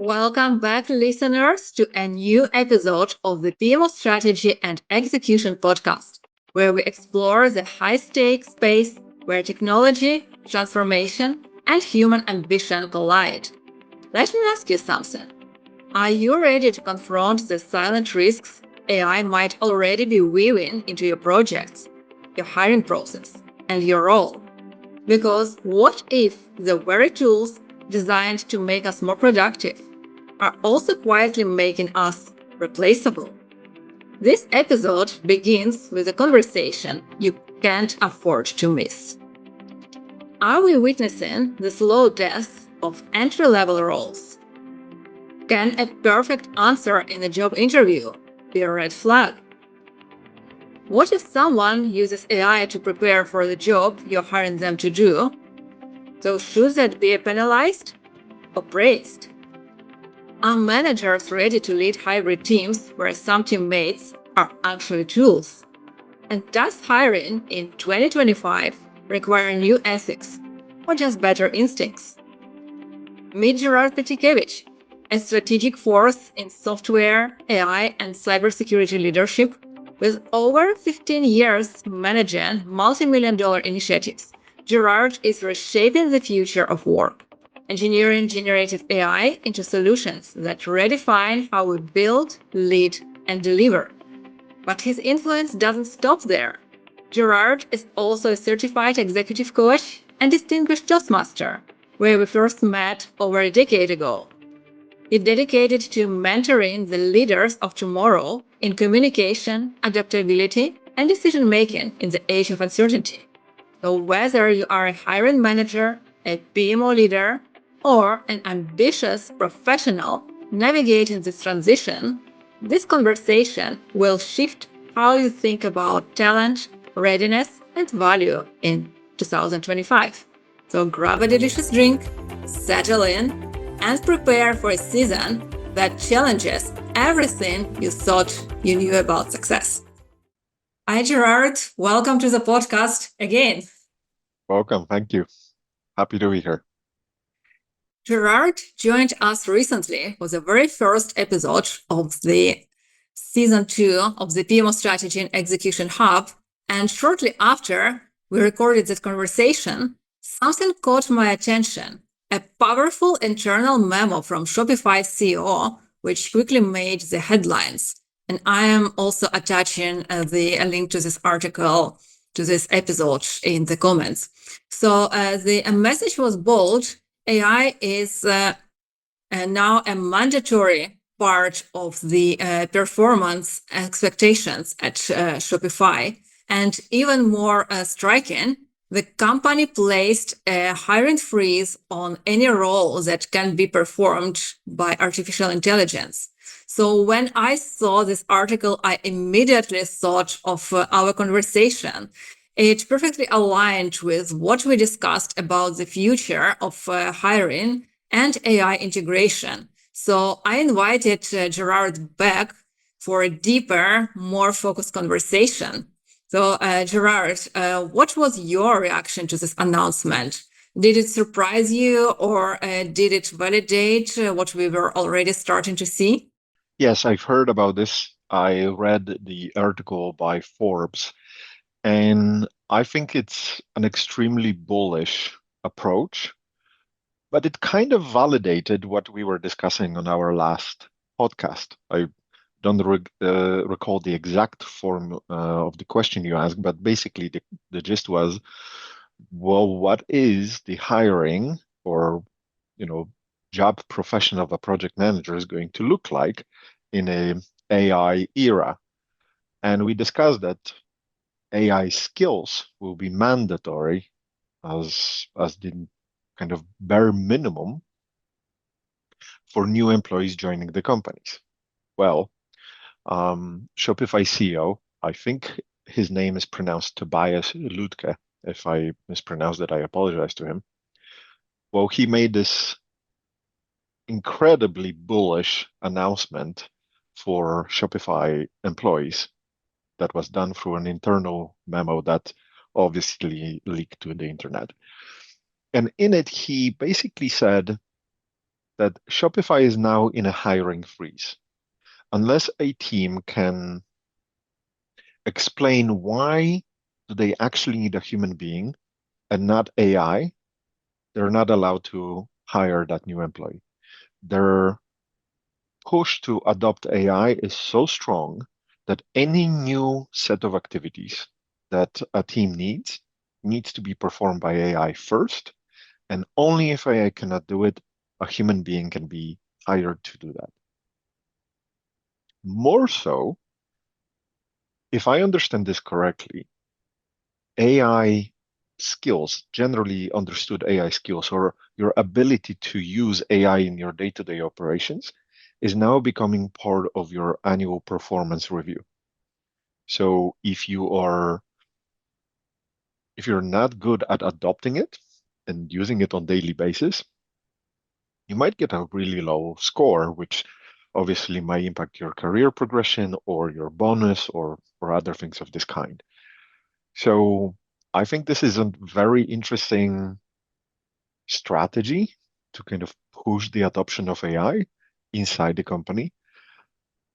Welcome back, listeners, to a new episode of the PMO Strategy and Execution podcast, where we explore the high stakes space where technology, transformation, and human ambition collide. Let me ask you something. Are you ready to confront the silent risks AI might already be weaving into your projects, your hiring process, and your role? Because what if the very tools designed to make us more productive are also quietly making us replaceable? This episode begins with a conversation you can't afford to miss. Are we witnessing the slow death of entry-level roles? Can a perfect answer in a job interview be a red flag? What if someone uses AI to prepare for the job you're hiring them to do? So should that be penalized or praised? Are managers ready to lead hybrid teams where some teammates are actually tools? And does hiring in 2025 require new ethics or just better instincts? Meet Gerard Pietrykiewicz, a strategic force in software, AI, and cybersecurity leadership with over 15 years managing multi-million-dollar initiatives. Gerard is reshaping the future of work, engineering generative AI into solutions that redefine how we build, lead, and deliver. But his influence doesn't stop there. Gerard is also a certified executive coach and distinguished Toastmaster, where we first met over a decade ago. He's dedicated to mentoring the leaders of tomorrow in communication, adaptability, and decision making in the age of uncertainty. So, whether you are a hiring manager, a PMO leader, or an ambitious professional navigating this transition, this conversation will shift how you think about talent, readiness, and value in 2025. So, grab a delicious drink, settle in, and prepare for a season that challenges everything you thought you knew about success. Hi, Gerard. Welcome to the podcast again. Welcome. Thank you. Happy to be here. Gerard joined us recently for the very first episode of the season 2 of the PMO Strategy and Execution Hub. And shortly after we recorded this conversation, something caught my attention. A powerful internal memo from Shopify CEO, which quickly made the headlines. And I am also attaching the link to this article, to this episode in the comments. So the message was bold. AI is now a mandatory part of the performance expectations at Shopify. And even more striking, the company placed a hiring freeze on any role that can be performed by artificial intelligence. So when I saw this article, I immediately thought of our conversation. It perfectly aligned with what we discussed about the future of hiring and AI integration. So I invited Gerard back for a deeper, more focused conversation. So, Gerard, what was your reaction to this announcement? Did it surprise you, or did it validate what we were already starting to see? Yes, I've heard about this. I read the article by Forbes, and I think it's an extremely bullish approach, but it kind of validated what we were discussing on our last podcast. I don't recall the exact form of the question you asked, but basically the gist was, well, what is the hiring or, job profession of a project manager is going to look like in a AI era? And we discussed that AI skills will be mandatory as the kind of bare minimum for new employees joining the companies. Well, Shopify CEO, I think his name is pronounced Tobias Lüdke. If I mispronounced it, I apologize to him. Well, he made this incredibly bullish announcement for Shopify employees that was done through an internal memo that obviously leaked to the internet. And in it, he basically said that Shopify is now in a hiring freeze. Unless a team can explain why do they actually need a human being and not AI, they're not allowed to hire that new employee. Their push to adopt AI is so strong that any new set of activities that a team needs to be performed by AI first, and only if AI cannot do it, a human being can be hired to do that. More so, if I understand this correctly, AI skills, generally understood AI skills, or your ability to use AI in your day-to-day operations, is now becoming part of your annual performance review. So if you're not good at adopting it and using it on daily basis, you might get a really low score, which obviously might impact your career progression or your bonus or other things of this kind. So I think this is a very interesting strategy to kind of push the adoption of AI inside the company.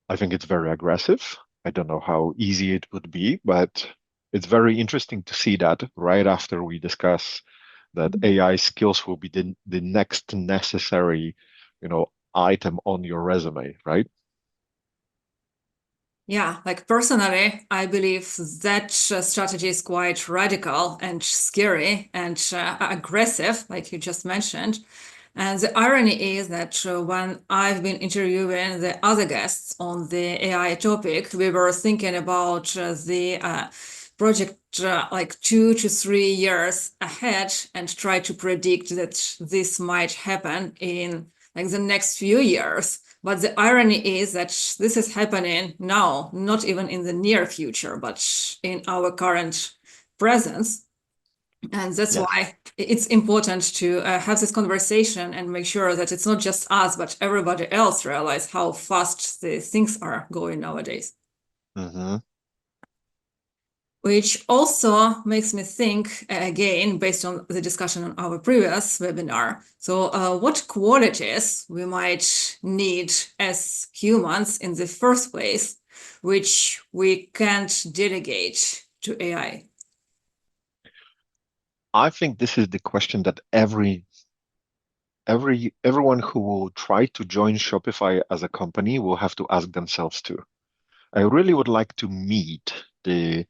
I think it's very aggressive. I don't know how easy it would be, but it's very interesting to see that right after we discuss that AI skills will be the next necessary, item on your resume, right? Yeah, like personally, I believe that strategy is quite radical and scary and aggressive, like you just mentioned. And the irony is that when I've been interviewing the other guests on the AI topic, we were thinking about the project like 2 to 3 years ahead and try to predict that this might happen in like the next few years. But the irony is that this is happening now, not even in the near future, but in our current presence. And that's Yes. why it's important to have this conversation and make sure that it's not just us, but everybody else realize how fast the things are going nowadays. Hmm. Which also makes me think again, based on the discussion on our previous webinar. So, what qualities we might need as humans in the first place, which we can't delegate to AI? I think this is the question that everyone who will try to join Shopify as a company will have to ask themselves too. I really would like to meet the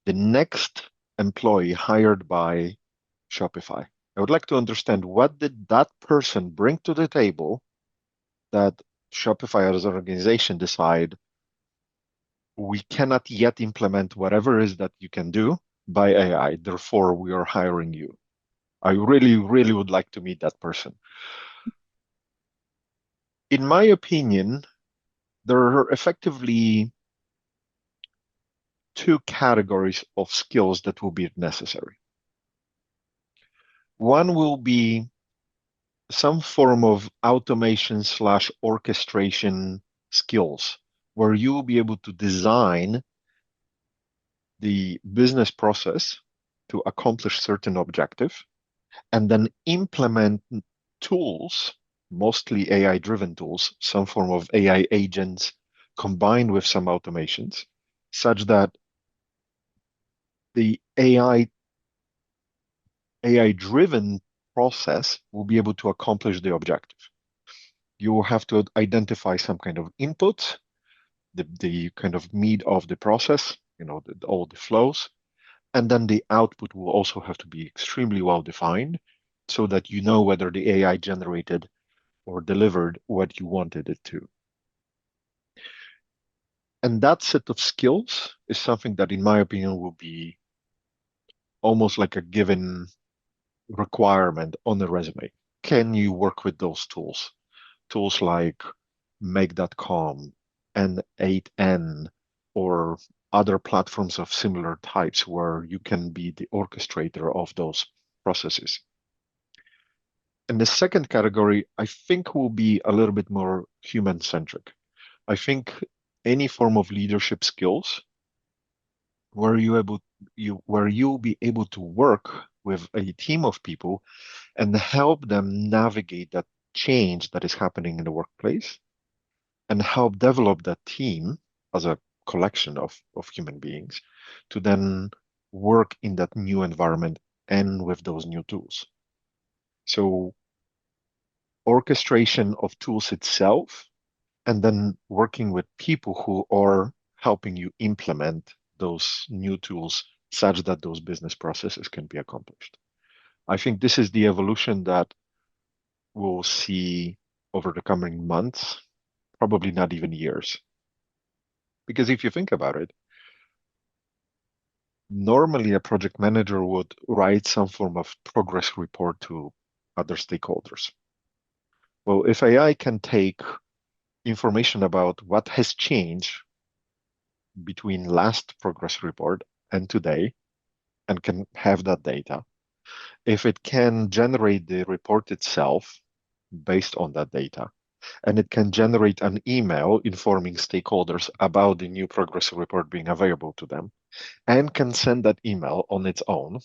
next employee hired by Shopify. I would like to understand what did that person bring to the table that Shopify as an organization decide we cannot yet implement whatever it is that you can do by AI. Therefore, we are hiring you. I really, really would like to meet that person. In my opinion, there are effectively two categories of skills that will be necessary. One will be some form of automation slash orchestration skills, where you will be able to design the business process to accomplish certain objective and then implement tools, mostly AI-driven tools, some form of AI agents combined with some automations, such that the AI-driven process will be able to accomplish the objective. You will have to identify some kind of input, the kind of meat of the process, all the flows, and then the output will also have to be extremely well defined so that you know whether the AI generated or delivered what you wanted it to. And that set of skills is something that, in my opinion, will be almost like a given requirement on the resume. Can you work with those tools? Tools like Make.com, N8N, or other platforms of similar types where you can be the orchestrator of those processes. And the second category, I think, will be a little bit more human-centric. I think any form of leadership skills where you'll be able to work with a team of people and help them navigate change that is happening in the workplace and help develop that team as a collection of human beings to then work in that new environment and with those new tools. So orchestration of tools itself, and then working with people who are helping you implement those new tools such that those business processes can be accomplished. I think this is the evolution that we'll see over the coming months, probably not even years. Because if you think about it, normally a project manager would write some form of progress report to other stakeholders. Well, if AI can take information about what has changed between last progress report and today and can have that data, if it can generate the report itself based on that data, and it can generate an email informing stakeholders about the new progress report being available to them, and can send that email on its own,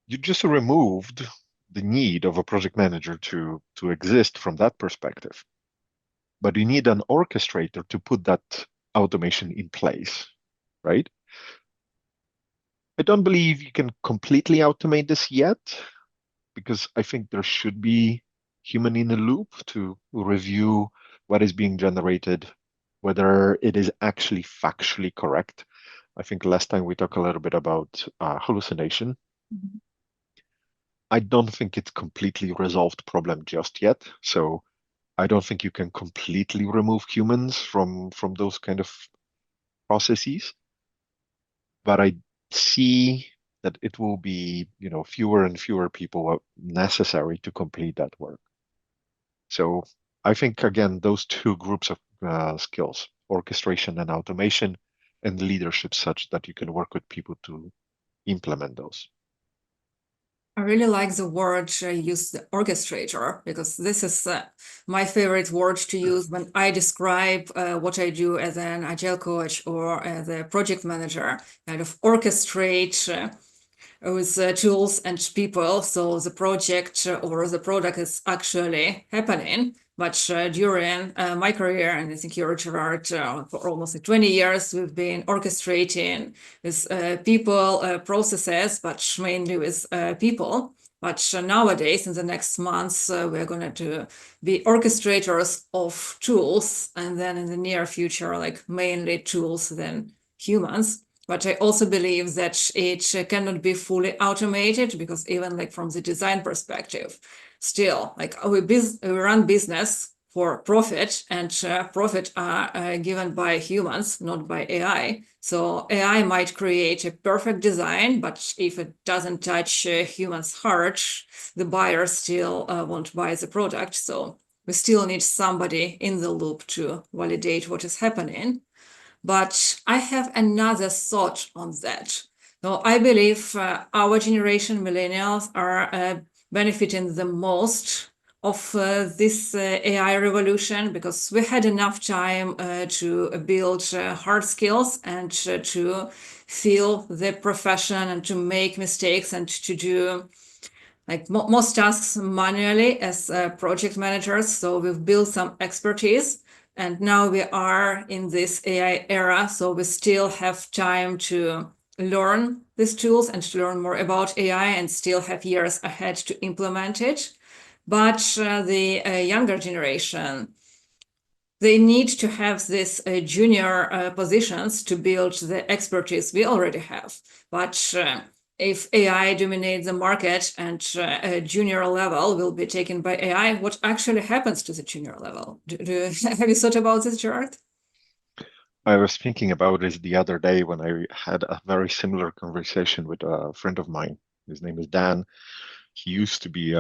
you just removed the need of a project manager to exist from that perspective. But you need an orchestrator to put that automation in place, right? I don't believe you can completely automate this yet, because I think there should be human in the loop to review what is being generated, whether it is actually factually correct. I think last time we talked a little bit about hallucination. Mhm. I don't think it's completely resolved problem just yet. So I don't think you can completely remove humans from those kind of processes. But I see that it will be, fewer and fewer people are necessary to complete that work. So I think again, those two groups of skills, orchestration and automation, and leadership, such that you can work with people to implement those. I really like the word used, the orchestrator, because this is my favorite word to use when I describe what I do as an agile coach or as a project manager, kind of orchestrate with tools and people. So the project or the product is actually happening. But during my career, and I think you're Gerard, for almost 20 years, we've been orchestrating with people, processes, but mainly with people. But nowadays, in the next months, we're going to be orchestrators of tools, and then in the near future, like mainly tools than humans. But I also believe that it cannot be fully automated, because even like from the design perspective, still like we run business for profit, and profit are given by humans, not by AI. So AI might create a perfect design, but if it doesn't touch humans' heart, the buyer still won't buy the product. So we still need somebody in the loop to validate what is happening. But I have another thought on that. So I believe our generation, millennials, are benefiting the most of this AI revolution, because we had enough time to build hard skills and to feel the profession and to make mistakes and to do like most tasks manually as project managers. So we've built some expertise, and now we are in this AI era. So we still have time to learn these tools and to learn more about AI, and still have years ahead to implement it. But the younger generation, they need to have these junior positions to build the expertise we already have. But if AI dominates the market and a junior level will be taken by AI, what actually happens to the junior level? Have you thought about this, Gerard? I was thinking about this the other day when I had a very similar conversation with a friend of mine. His name is Dan. He used to be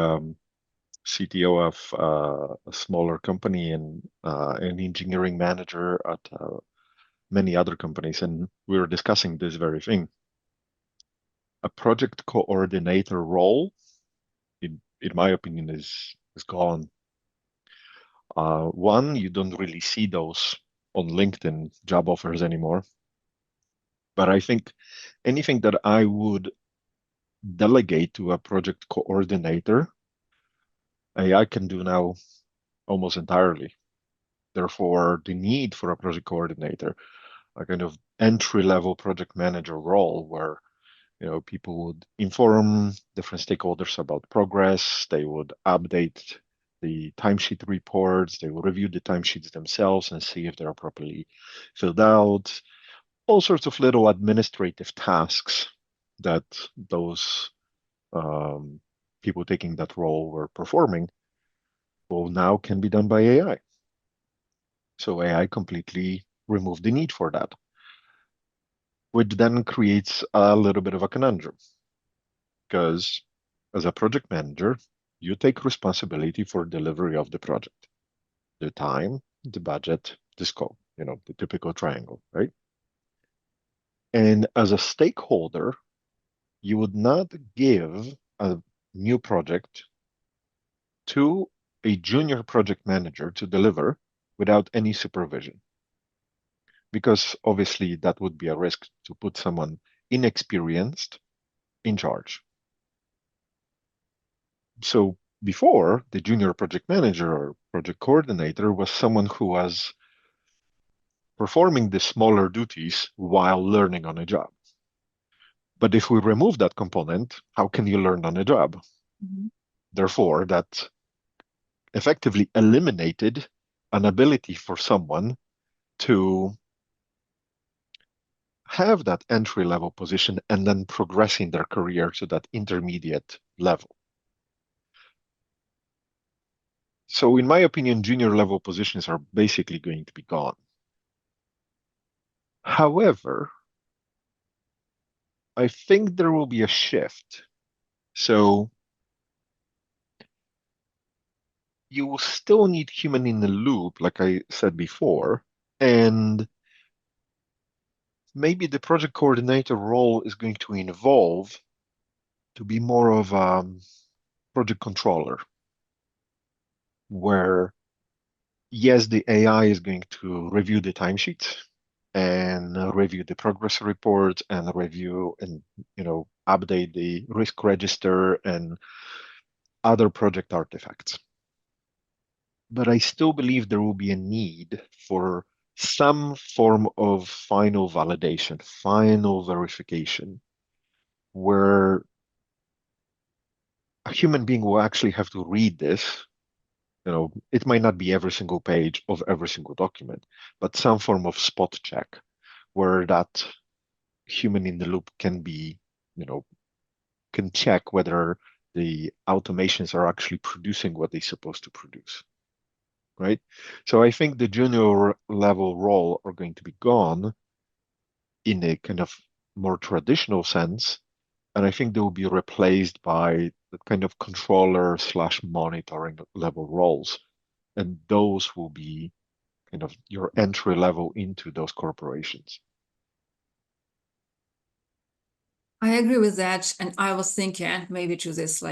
CTO of a smaller company and an engineering manager at many other companies, and we were discussing this very thing. A project coordinator role, in my opinion, is gone. One, you don't really see those on LinkedIn job offers anymore. But I think anything that I would delegate to a project coordinator AI can do now almost entirely. Therefore, the need for a project coordinator, a kind of entry-level project manager role where people would inform different stakeholders about progress, they would update the timesheet reports, they would review the timesheets themselves and see if they are properly filled out, all sorts of little administrative tasks that those um, people taking that role were performing, well, now can be done by AI. So AI completely removed the need for that, which then creates a little bit of a conundrum because as a project manager, you take responsibility for delivery of the project, the time, the budget, the scope, the typical triangle, right? And as a stakeholder, you would not give a new project to a junior project manager to deliver without any supervision, because obviously that would be a risk to put someone inexperienced in charge. So before, the junior project manager or project coordinator was someone who was performing the smaller duties while learning on a job. But if we remove that component, how can you learn on a job? Mhm. Therefore, that effectively eliminated an ability for someone to have that entry level position and then progressing their career to that intermediate level. So, in my opinion, junior level positions are basically going to be gone. However, I think there will be a shift. So, you will still need human in the loop, like I said before, and maybe the project coordinator role is going to evolve to be more of a project controller, where yes, the AI is going to review the timesheets and review the progress reports and review and update the risk register and other project artifacts. But I still believe there will be a need for some form of final validation, final verification, where a human being will actually have to read this. It might not be every single page of every single document, but some form of spot check where that human in the loop can be, you know, can check whether the automations are actually producing what they're supposed to produce, right? So I think the junior level role are going to be gone in a kind of more traditional sense, and I think they will be replaced by the kind of controller slash monitoring level roles, and those will be kind of your entry level into those corporations. I agree with that. And I was thinking maybe to this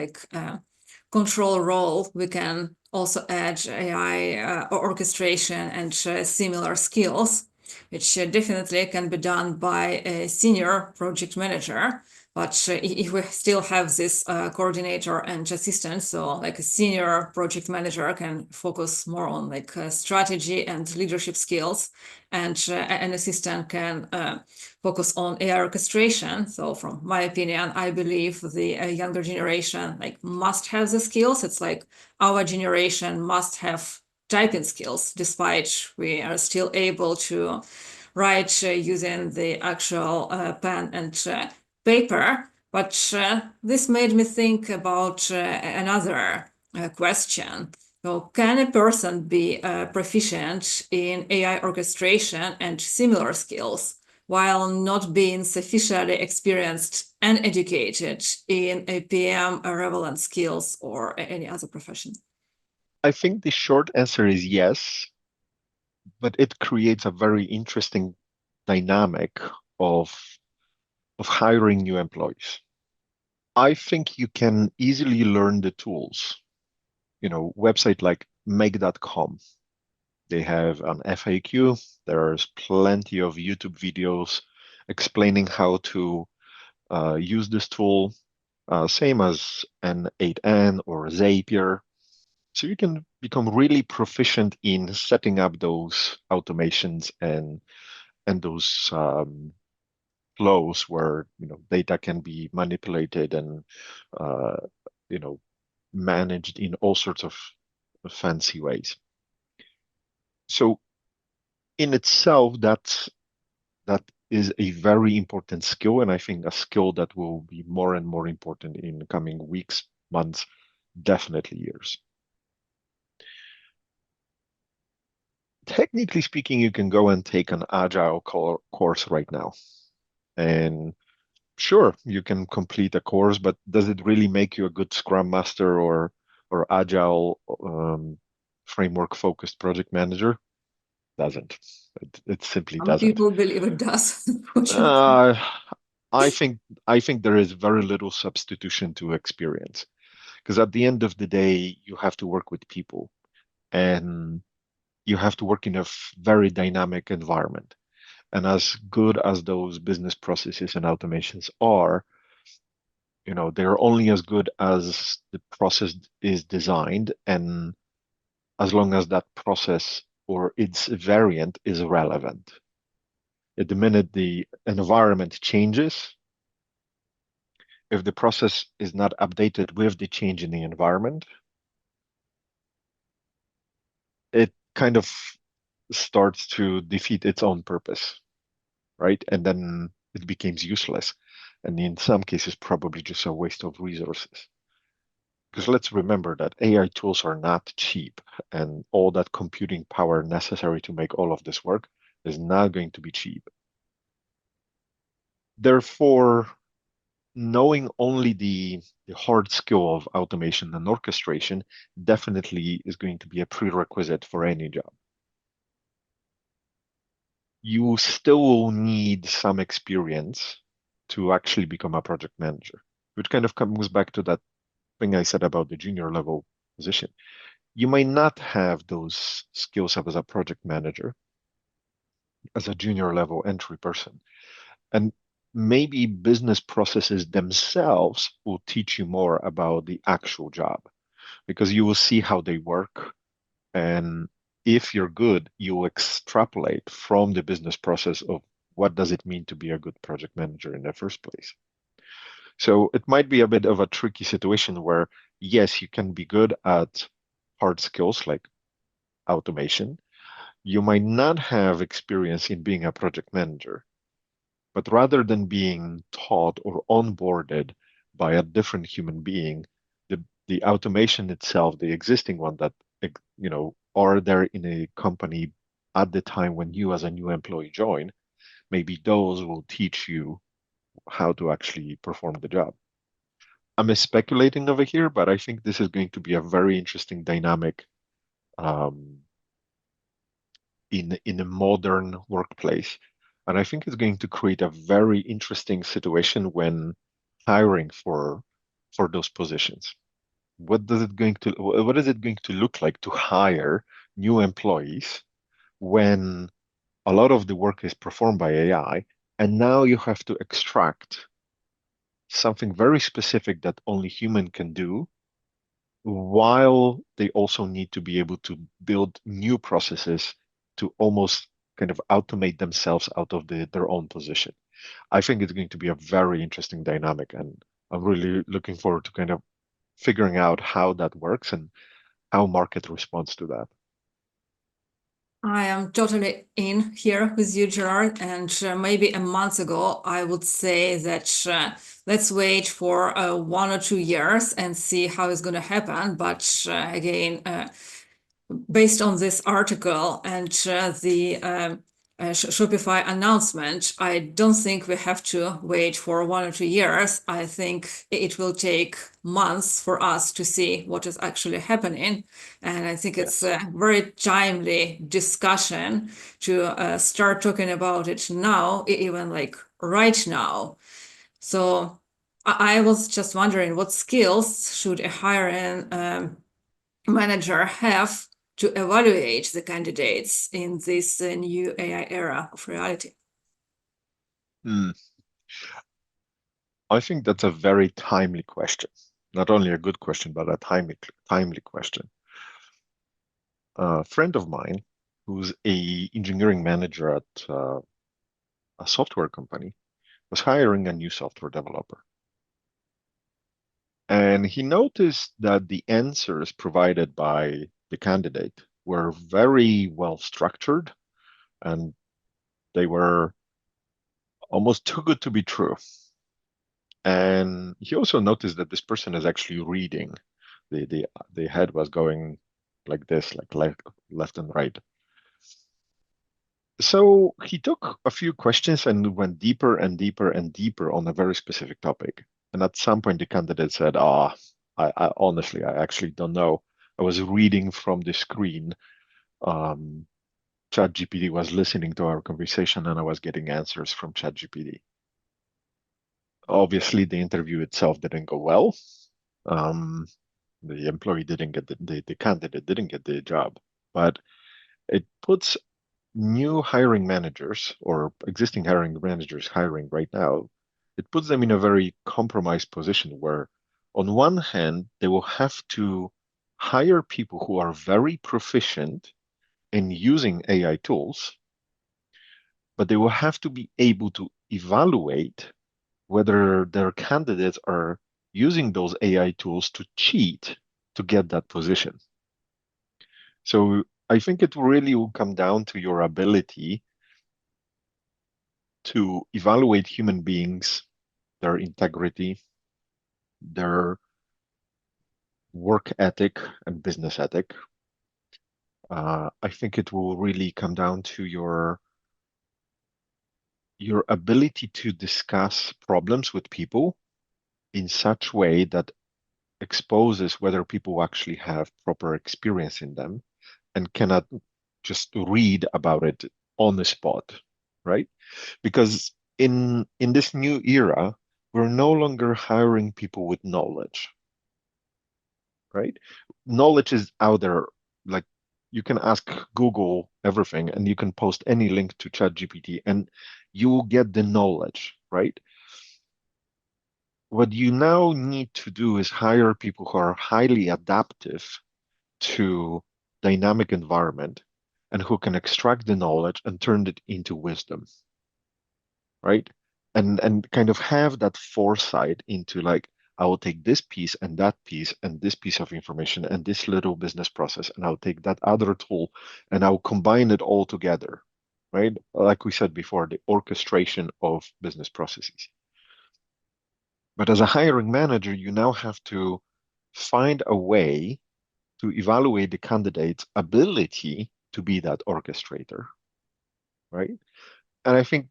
control role, we can also add AI orchestration and similar skills, which definitely can be done by a senior project manager. But if we still have this coordinator and assistant, so like a senior project manager can focus more on strategy and leadership skills, and an assistant can focus on AI orchestration. So from my opinion, I believe the younger generation must have the skills. It's like our generation must have typing skills, despite we are still able to write using the actual pen and paper. But this made me think about another question. So, can a person be proficient in AI orchestration and similar skills while not being sufficiently experienced and educated in APM, relevant skills, or any other profession? I think the short answer is yes, but it creates a very interesting dynamic of hiring new employees. I think you can easily learn the tools. Website like make.com, they have an FAQ. There's plenty of YouTube videos explaining how to use this tool, same as N8N or Zapier. So you can become really proficient in setting up those automations and those flows where data can be manipulated and uh, you know managed in all sorts of fancy ways. So in itself, that is a very important skill, and I think a skill that will be more and more important in the coming weeks, months, definitely years. Technically speaking, you can go and take an agile course right now. And sure, you can complete a course, but does it really make you a good Scrum Master or agile framework focused project manager? Doesn't. It simply Some doesn't. people believe it does, unfortunately. Uh, I think I think there is very little substitution to experience because at the end of the day, you have to work with people and you have to work in a very dynamic environment. And as good as those business processes and automations are, they're only as good as the process is designed and as long as that process or its variant is relevant. At the minute the environment changes, if the process is not updated with the change in the environment, it kind of starts to defeat its own purpose, right? And then it becomes useless. And in some cases, probably just a waste of resources. Because let's remember that AI tools are not cheap, and all that computing power necessary to make all of this work is not going to be cheap. Therefore, knowing only the hard skill of automation and orchestration definitely is going to be a prerequisite for any job. You still will need some experience to actually become a project manager, which kind of comes back to that thing I said about the junior level position. You might not have those skills as a project manager, as a junior level entry person. And maybe business processes themselves will teach you more about the actual job because you will see how they work. And if you're good, you'll extrapolate from the business process of what does it mean to be a good project manager in the first place. So it might be a bit of a tricky situation where, yes, you can be good at hard skills like automation. You might not have experience in being a project manager, but rather than being taught or onboarded by a different human being, the automation itself, the existing one that are there in a company at the time when you as a new employee join, maybe those will teach you how to actually perform the job. I'm speculating over here, but I think this is going to be a very interesting dynamic um, in a modern workplace. And I think it's going to create a very interesting situation when hiring for those positions. What is it going to look like to hire new employees when a lot of the work is performed by AI, and now you have to extract something very specific that only human can do, while they also need to be able to build new processes to almost kind of automate themselves out of their own position. I think it's going to be a very interesting dynamic, and I'm really looking forward to kind of figuring out how that works and how market responds to that. I am totally in here with you, Gerard. And maybe a month ago, I would say that let's wait for 1 or 2 years and see how it's going to happen. But again, based on this article and the Shopify announcement, I don't think we have to wait for 1 or 2 years. I think it will take months for us to see what is actually happening. And I think it's Yes. a very timely discussion to start talking about it now, even like right now. So I was just wondering what skills should a hiring manager have to evaluate the candidates in this new AI era of reality? Hmm. I think that's a very timely question. Not only a good question, but a timely question. a friend of mine who's a engineering manager at a software company was hiring a new software developer. And he noticed that the answers provided by the candidate were very well structured and they were almost too good to be true. And he also noticed that this person is actually reading. The head was going like this, like left and right. So he took a few questions and went deeper and deeper and deeper on a very specific topic. And at some point, the candidate said, I honestly, I actually don't know. I was reading from the screen. Um, ChatGPT was listening to our conversation and I was getting answers from ChatGPT. Obviously, the interview itself didn't go well. Um, the employee didn't get the candidate didn't get the job, but it puts new hiring managers or existing hiring managers hiring right now, it puts them in a very compromised position where, on one hand, they will have to hire people who are very proficient in using AI tools, but they will have to be able to evaluate whether their candidates are using those AI tools to cheat to get that position. So I think it really will come down to your ability to evaluate human beings, their integrity, their work ethic and business ethic. I think it will really come down to your ability to discuss problems with people in such way that exposes whether people actually have proper experience in them and cannot just read about it on the spot, right? Because in this new era, we're no longer hiring people with knowledge, right? Knowledge is out there. Like you can ask Google everything and you can post any link to ChatGPT and you will get the knowledge, right? What you now need to do is hire people who are highly adaptive to dynamic environment and who can extract the knowledge and turn it into wisdom, right? And kind of have that foresight into like, I will take this piece and this piece of information and this little business process, and I'll take that other tool and I'll combine it all together, right? Like we said before, the orchestration of business processes. But as a hiring manager, you now have to find a way to evaluate the candidate's ability to be that orchestrator, right? And I think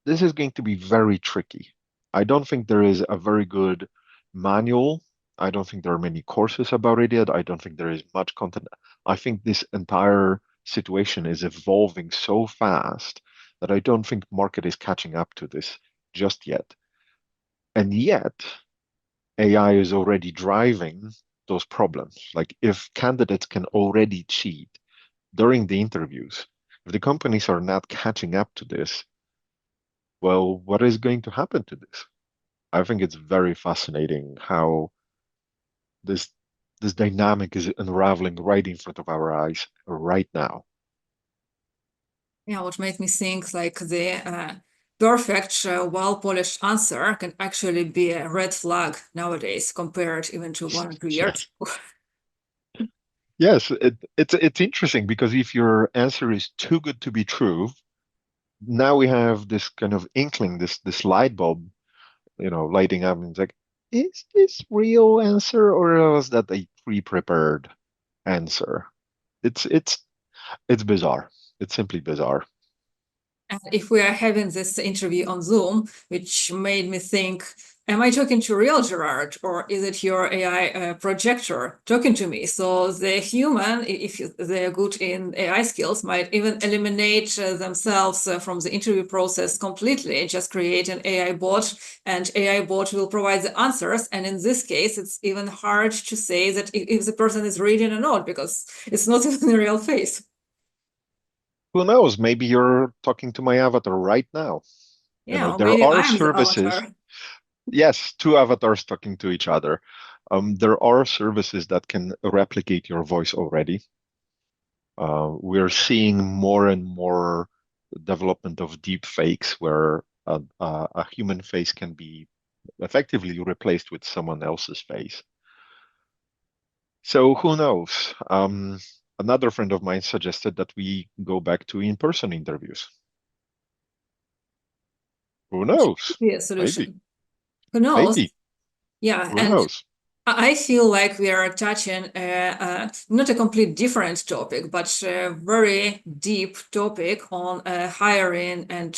this is going to be very tricky. I don't think there is a very good manual. I don't think there are many courses about it yet. I don't think there is much content. I think this entire situation is evolving so fast that I don't think market is catching up to this just yet. And yet, AI is already driving those problems. Like if candidates can already cheat during the interviews, if the companies are not catching up to this, well, what is going to happen to this? I think it's very fascinating how this this dynamic is unraveling right in front of our eyes right now. Yeah, what made me think like the perfect, well-polished answer can actually be a red flag nowadays compared even to 1 or 2 years. Yes. Yes, it's interesting because if your answer is too good to be true, now we have this kind of inkling, this light bulb, lighting up, and it's like, is this real answer or was that a pre-prepared answer? It's it's it's bizarre. It's simply bizarre. And if we are having this interview on Zoom, which made me think, am I talking to real Gerard or is it your AI projector talking to me? So the human, if they're good in AI skills, might even eliminate themselves from the interview process completely, just create an AI bot and AI bot will provide the answers. And in this case, it's even hard to say that if the person is reading or not, because it's not even a real face. Who knows? Maybe you're talking to my avatar right now. Yeah, or There maybe are I am the services, avatar. yes, two avatars talking to each other. There are services that can replicate your voice already. We're seeing more and more development of deep fakes where a human face can be effectively replaced with someone else's face. So who knows? Another friend of mine suggested that we go back to in-person interviews. Who knows? Be a Maybe, solution. Who knows? maybe. Yeah, Who and knows? I feel like we are touching not a complete different topic, but a very deep topic on hiring and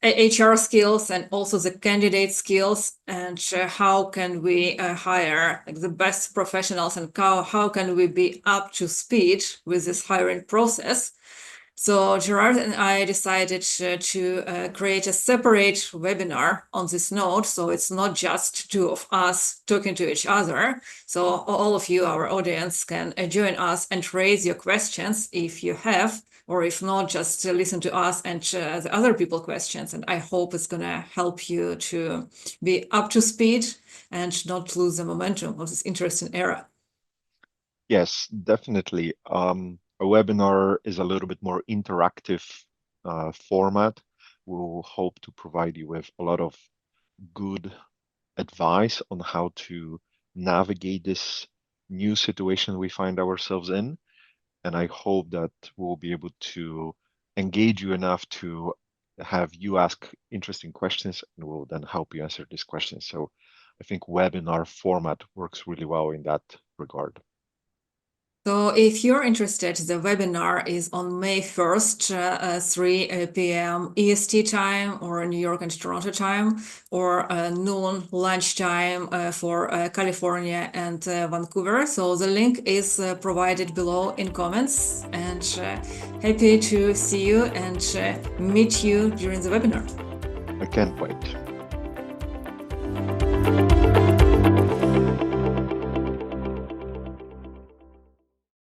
HR skills and also the candidate skills and how can we hire like, the best professionals and how can we be up to speed with this hiring process. So Gerard and I decided to create a separate webinar on this note. So it's not just two of us talking to each other. So all of you, our audience, can join us and raise your questions if you have, or if not, just listen to us and the other people questions. And I hope it's going to help you to be up to speed and not lose the momentum of this interesting era. Yes, definitely. A webinar is a little bit more interactive format. We'll hope to provide you with a lot of good advice on how to navigate this new situation we find ourselves in. And I hope that we'll be able to engage you enough to have you ask interesting questions, and we'll then help you answer these questions. So I think webinar format works really well in that regard. So if you're interested, the webinar is on May 1st, 3 p.m. EST time or New York and Toronto time, or noon lunchtime for California and Vancouver. So the link is provided below in comments, and happy to see you and meet you during the webinar. I can't wait.